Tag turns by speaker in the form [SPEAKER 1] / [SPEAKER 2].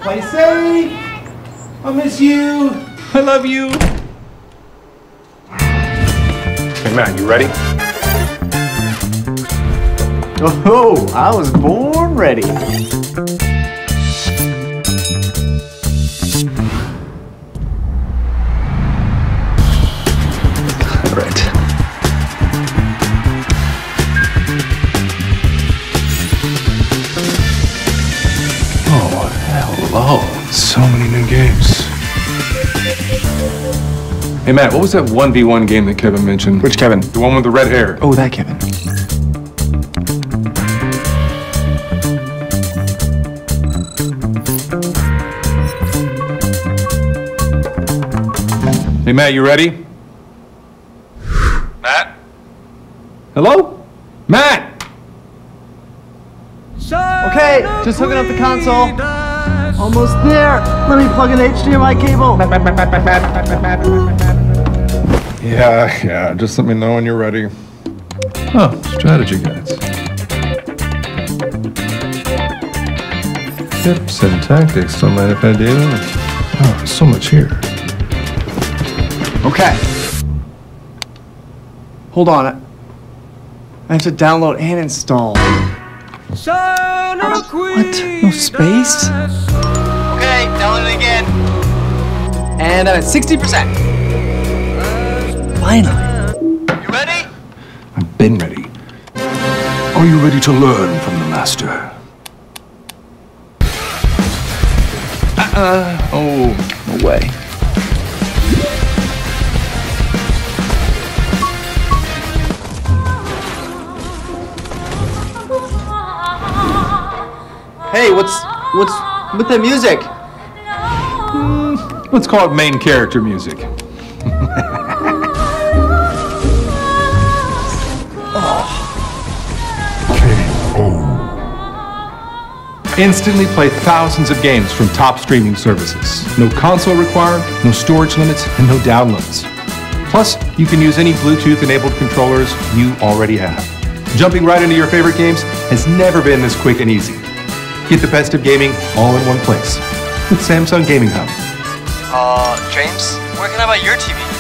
[SPEAKER 1] Play safe. I miss you. I love you.
[SPEAKER 2] Hey, Matt, you ready?
[SPEAKER 3] Oh, I was born ready.
[SPEAKER 2] Oh, so many new games. Hey, Matt, what was that 1v1 game that Kevin mentioned?
[SPEAKER 3] Which Kevin?
[SPEAKER 2] The one with the red hair.
[SPEAKER 3] Oh, that Kevin.
[SPEAKER 2] Hey, Matt, you ready? Matt? Hello? Matt!
[SPEAKER 3] Okay, just hooking up the console. Almost there. Let me plug an HDMI cable.
[SPEAKER 2] Yeah, just let me know when you're ready. Oh, strategy guides. Tips and tactics on manifest data. Oh, there's so much here.
[SPEAKER 3] Okay. Hold on. I have to download and install. What? No space? Okay, download it again. And I'm at 60%. Finally. You ready?
[SPEAKER 2] I've been ready. Are you ready to learn from the master? Oh, no way.
[SPEAKER 3] Hey, what's with the music?
[SPEAKER 2] Let's call it main character music. Instantly play thousands of games from top streaming services. No console required, no storage limits, and no downloads. Plus, you can use any Bluetooth-enabled controllers you already have. Jumping right into your favorite games has never been this quick and easy. Get the best of gaming all in one place with Samsung Gaming Hub.
[SPEAKER 3] James, where can I buy your TV?